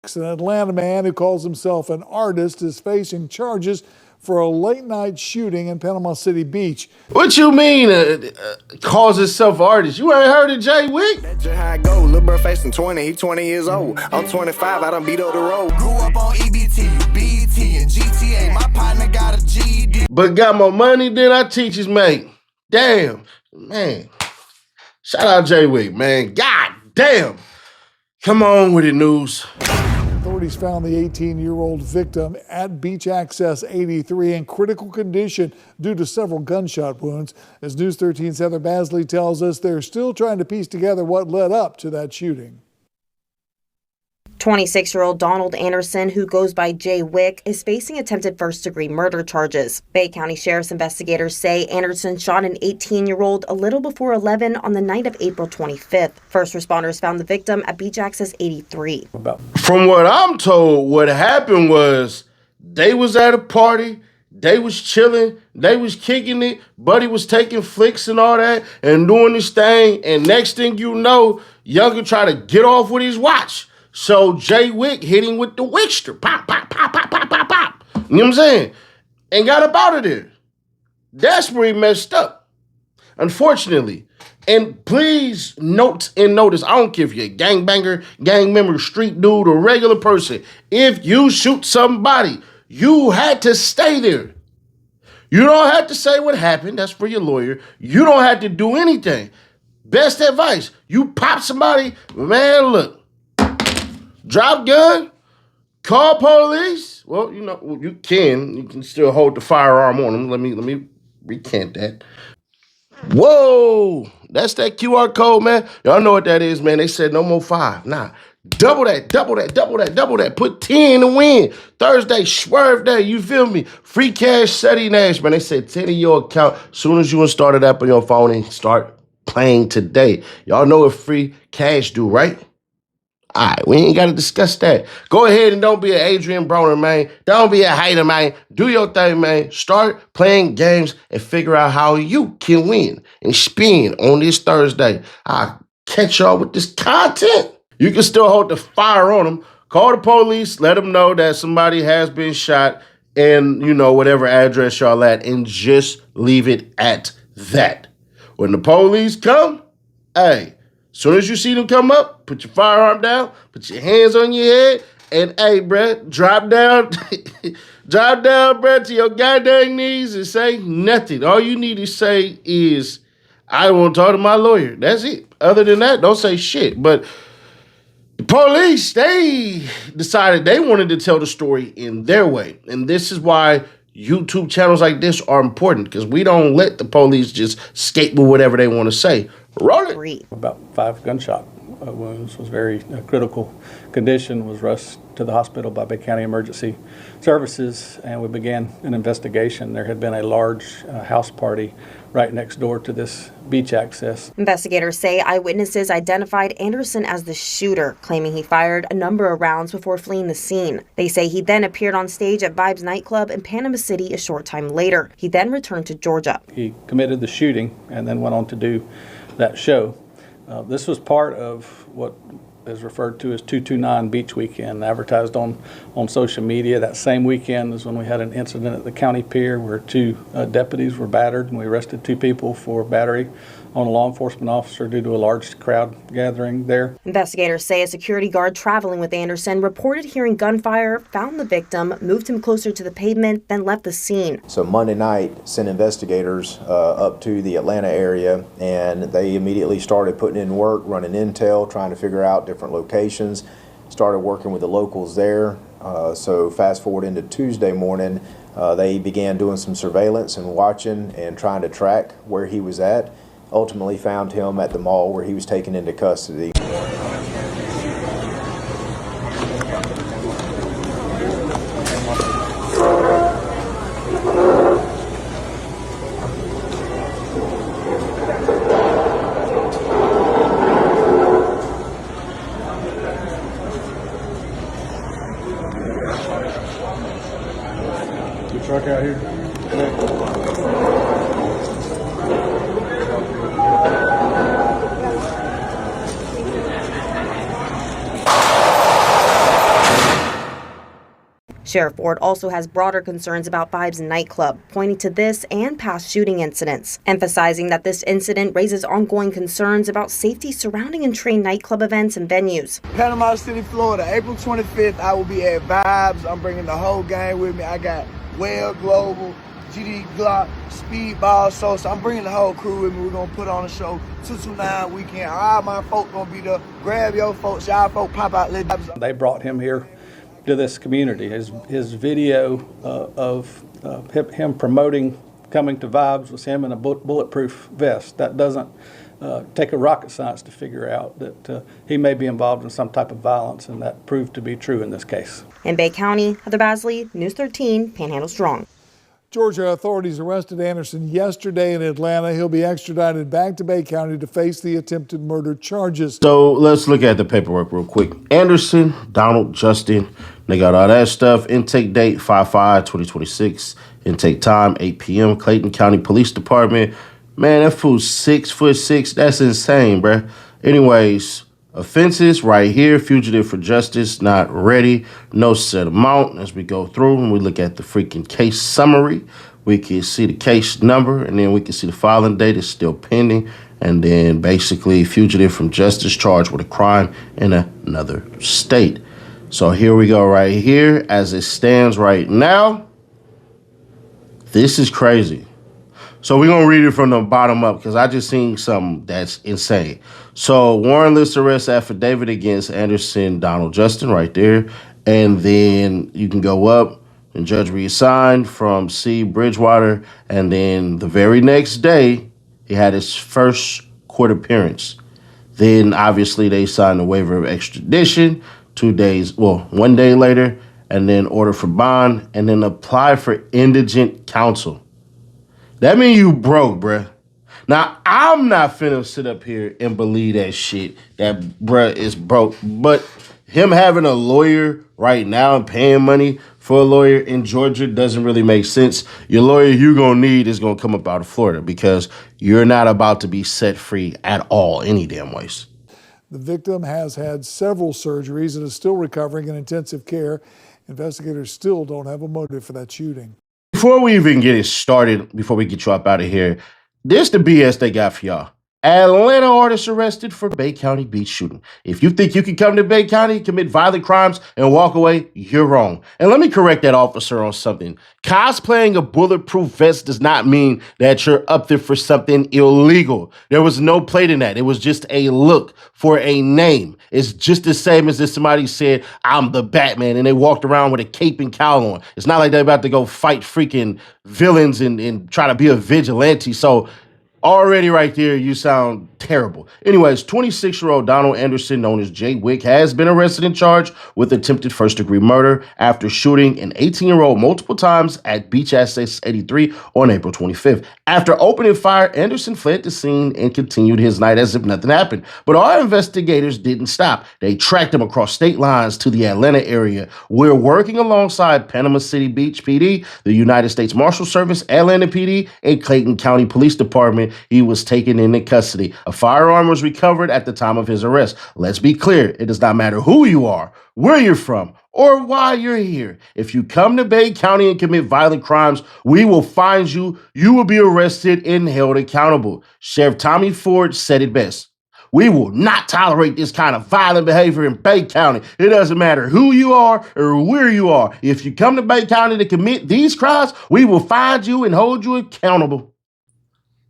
An Atlanta man who calls himself an artist is facing charges for a late-night shooting in Panama City Beach. What you mean, calls himself artist? You ain't heard of Jayy Wick? That's just how I go. Lil' bro facing 20, he 20 years old. I'm 25, I done beat up the road. Grew up on EBT, BT, and GTA. My partner got a GED. But got more money than our teachers make. Damn, man. Shout out Jayy Wick, man. God damn. Come on with it, news. Authorities found the 18-year-old victim at Beach Access 83 in critical condition due to several gunshot wounds. As News 13's Heather Basley tells us, they're still trying to piece together what led up to that shooting. 26-year-old Donald Anderson, who goes by Jayy Wick, is facing attempted first-degree murder charges. Bay County Sheriff's investigators say Anderson shot an 18-year-old a little before 11 on the night of April 25th. First responders found the victim at Beach Access 83. From what I'm told, what happened was they was at a party, they was chilling, they was kicking it, Buddy was taking flicks and all that and doing this thing, and next thing you know, Younger tried to get off with his watch. So Jayy Wick hit him with the Wickster. Pop, pop, pop, pop, pop, pop, pop. You know what I'm saying? And got up out of there. That's where he messed up, unfortunately. And please note and notice, I don't care if you're a gangbanger, gang member, street dude, or regular person. If you shoot somebody, you had to stay there. You don't have to say what happened. That's for your lawyer. You don't have to do anything. Best advice, you pop somebody, man, look. Drop gun, call police. Well, you know, you can still hold the firearm on them. Let me recant that. Whoa, that's that QR code, man. Y'all know what that is, man. They said no more 5. Nah, double that, double that, double that, double that. Put 10 to win. Thursday, swerve day, you feel me? Free cash, Seti Nash, man. They said 10 in your account soon as you install it up on your phone and start playing today. Y'all know what free cash do, right? All right, we ain't got to discuss that. Go ahead and don't be an Adrian Broner, man. Don't be a hater, man. Do your thing, man. Start playing games and figure out how you can win and spin on this Thursday. I'll catch y'all with this content. You can still hold the fire on them. Call the police. Let them know that somebody has been shot in, you know, whatever address y'all at, and just leave it at that. When the police come, hey, as soon as you see them come up, put your firearm down, put your hands on your head, and hey, bruh, drop down, bruh, to your goddamn knees and say nothing. All you need to say is, I want to talk to my lawyer. That's it. Other than that, don't say shit. But the police, they decided they wanted to tell the story in their way. And this is why YouTube channels like this are important, because we don't let the police just skate with whatever they want to say. Roll it. About 5 gunshot wounds, was very critical condition, was rushed to the hospital by Bay County Emergency Services, and we began an investigation. There had been a large house party right next door to this beach access. Investigators say eyewitnesses identified Anderson as the shooter, claiming he fired a number of rounds before fleeing the scene. They say he then appeared on stage at Vibes nightclub in Panama City a short time later. He then returned to Georgia. He committed the shooting and then went on to do that show. This was part of what is referred to as 229 Beach Weekend, advertised on social media. That same weekend is when we had an incident at the county pier where 2 deputies were battered, and we arrested 2 people for battery on a law enforcement officer due to a large crowd gathering there. Investigators say a security guard traveling with Anderson reported hearing gunfire, found the victim, moved him closer to the pavement, then left the scene. So Monday night, sent investigators up to the Atlanta area, and they immediately started putting in work, running intel, trying to figure out different locations, started working with the locals there. So fast forward into Tuesday morning, they began doing some surveillance and watching and trying to track where he was at. Ultimately found him at the mall where he was taken into custody. The truck out here. Sheriff Ford also has broader concerns about Vibes nightclub, pointing to this and past shooting incidents, emphasizing that this incident raises ongoing concerns about safety surrounding and trained nightclub events and venues. Panama City, Florida, April 25th, I will be at Vibes. I'm bringing the whole gang with me. I got Well Global, GD Glock, Speedball Show. So I'm bringing the whole crew with me. We're going to put on a show, 229 weekend. All my folk going to be there. Grab your folks, y'all folk pop out. They brought him here to this community. His video of him promoting coming to Vibes was him in a bulletproof vest. That doesn't take a rocket science to figure out that he may be involved in some type of violence, and that proved to be true in this case. In Bay County, Heather Basley, News 13, Panhandle Strong. Georgia authorities arrested Anderson yesterday in Atlanta. He'll be extradited back to Bay County to face the attempted murder charges. So let's look at the paperwork real quick. Anderson, Donald, Justin, they got all that stuff. Intake date 5/5/2026. Intake time 8 p.m. Clayton County Police Department. Man, that fool's 6'6". That's insane, bruh. Anyways, offenses right here. Fugitive for justice, not ready. No set amount. As we go through and we look at the freaking case summary, we can see the case number, and then we can see the filing date is still pending. And then basically fugitive from justice charged with a crime in another state. So here we go right here. As it stands right now, this is crazy. So we're going to read it from the bottom up because I just seen something that's insane. So warrantless arrest affidavit against Anderson Donald Justin right there. And then you can go up and judge reassigned from C. Bridgewater. And then the very next day, he had his first court appearance. Then obviously they signed a waiver of extradition 1 day later, and then order for bond, and then apply for indigent counsel. That mean you broke, bruh. Now, I'm not finna sit up here and believe that shit, that bruh is broke. But him having a lawyer right now and paying money for a lawyer in Georgia doesn't really make sense. Your lawyer you're gonna need is gonna come up out of Florida because you're not about to be set free at all, any damn ways. The victim has had several surgeries and is still recovering in intensive care. Investigators still don't have a motive for that shooting. Before we even get it started, before we get you up out of here, this the BS they got for y'all. Atlanta artist arrested for Bay County Beach shooting. If you think you can come to Bay County, commit violent crimes, and walk away, you're wrong. And let me correct that officer on something. Cosplaying a bulletproof vest does not mean that you're up there for something illegal. There was no plate in that. It was just a look for a name. It's just the same as if somebody said, I'm the Batman, and they walked around with a cape and cowl on. It's not like they're about to go fight freaking villains and try to be a vigilante. So already right there, you sound terrible. Anyways, 26-year-old Donald Anderson, known as Jayy Wick, has been arrested and charged with attempted first-degree murder after shooting an 18-year-old multiple times at Beach Access 83 on April 25th. After opening fire, Anderson fled the scene and continued his night as if nothing happened. But our investigators didn't stop. They tracked him across state lines to the Atlanta area. We're working alongside Panama City Beach PD, the United States Marshals Service, Atlanta PD, and Clayton County Police Department. He was taken into custody. A firearm was recovered at the time of his arrest. Let's be clear, it does not matter who you are, where you're from, or why you're here. If you come to Bay County and commit violent crimes, we will find you. You will be arrested and held accountable. Sheriff Tommy Ford said it best. We will not tolerate this kind of violent behavior in Bay County. It doesn't matter who you are or where you are. If you come to Bay County to commit these crimes, we will find you and hold you accountable.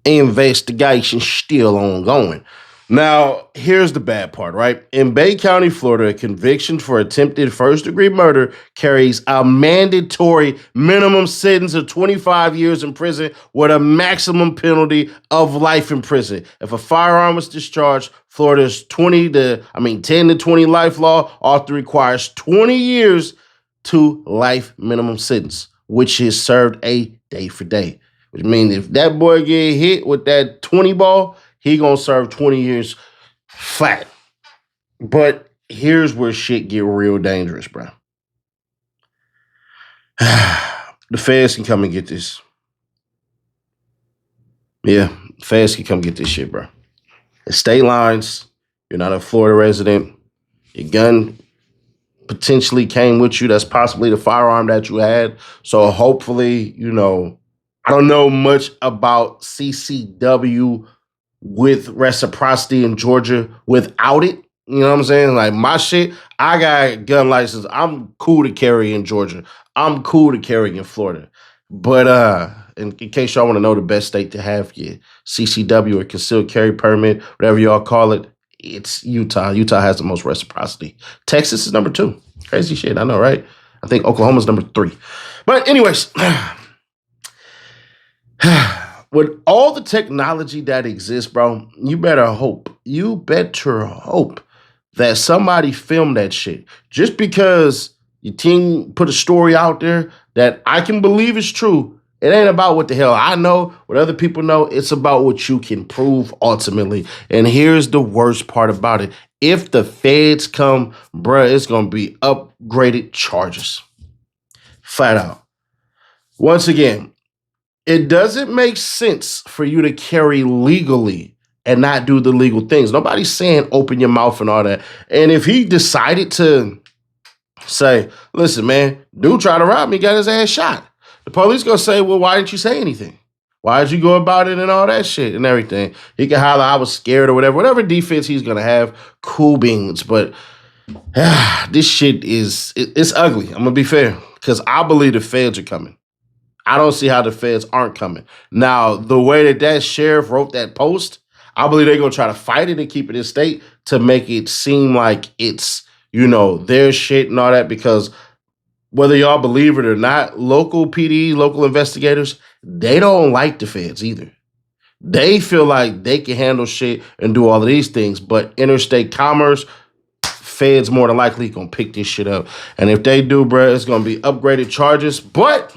Investigation still ongoing. Now, here's the bad part, right? In Bay County, Florida, a conviction for attempted first-degree murder carries a mandatory minimum sentence of 25 years in prison with a maximum penalty of life in prison. If a firearm was discharged, Florida's 10 to 20 life law also requires 20 years to life minimum sentence, which is served a day for day. Which means if that boy get hit with that 20 ball, he gonna serve 20 years flat. But here's where shit get real dangerous, bro. The feds can come and get this. Yeah, feds can come get this shit, bro. The state lines, you're not a Florida resident, your gun potentially came with you. That's possibly the firearm that you had. So hopefully, I don't know much about CCW with reciprocity in Georgia without it. You know what I'm saying? Like my shit, I got gun license. I'm cool to carry in Georgia. I'm cool to carry in Florida. But in case y'all want to know the best state to have your CCW or concealed carry permit, whatever y'all call it, it's Utah. Utah has the most reciprocity. Texas is number 2. Crazy shit, I know, right? I think Oklahoma's number 3. But anyways, with all the technology that exists, bro, you better hope that somebody filmed that shit. Just because your team put a story out there that I can believe is true, it ain't about what the hell I know, what other people know. It's about what you can prove ultimately. And here's the worst part about it. If the feds come, bruh, it's going to be upgraded charges. Flat out. Once again, it doesn't make sense for you to carry legally and not do the legal things. Nobody's saying open your mouth and all that. And if he decided to say, listen, man, dude tried to rob me, got his ass shot. The police gonna say, well, why didn't you say anything? Why did you go about it and all that shit and everything? He can holler, I was scared or whatever defense he's gonna have, cool beans. But this shit it's ugly. I'm gonna be fair, because I believe the feds are coming. I don't see how the feds aren't coming. Now, the way that sheriff wrote that post, I believe they're gonna try to fight it and keep it in state to make it seem like it's, their shit and all that, because whether y'all believe it or not, local PD, local investigators, they don't like the feds either. They feel like they can handle shit and do all of these things, but interstate commerce, feds more than likely gonna pick this shit up. And if they do, bruh, it's gonna be upgraded charges, but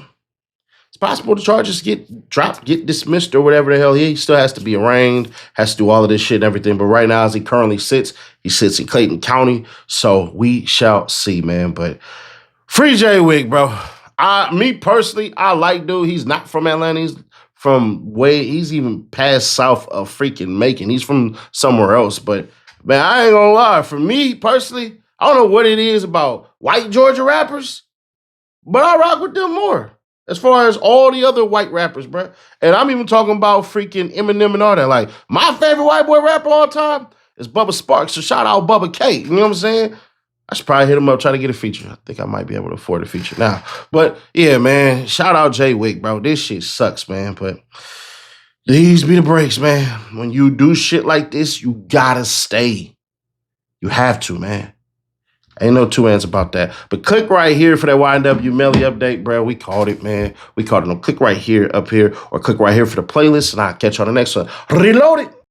it's possible the charges get dropped, get dismissed or whatever the hell. He still has to be arraigned, has to do all of this shit and everything. But right now, as he currently sits, he sits in Clayton County. So we shall see, man. But free Jayy Wick, bro. Me personally, I like dude. He's not from Atlanta. He's even past south of freaking Macon. He's from somewhere else. But man, I ain't gonna lie. For me personally, I don't know what it is about white Georgia rappers, but I rock with them more. As far as all the other white rappers, bro. And I'm even talking about freaking Eminem and all that. Like, my favorite white boy rapper all time is Bubba Sparks. So shout out Bubba K. You know what I'm saying? I should probably hit him up, try to get a feature. I think I might be able to afford a feature now. But yeah, man, shout out Jayy Wick, bro. This shit sucks, man. But these be the breaks, man. When you do shit like this, you gotta stay. You have to, man. Ain't no two ands about that. But click right here for that YNW Melly update, bro. We called it, man. We called it. No, click right here, up here, or click right here for the playlist, and I'll catch you on the next one. Reload it.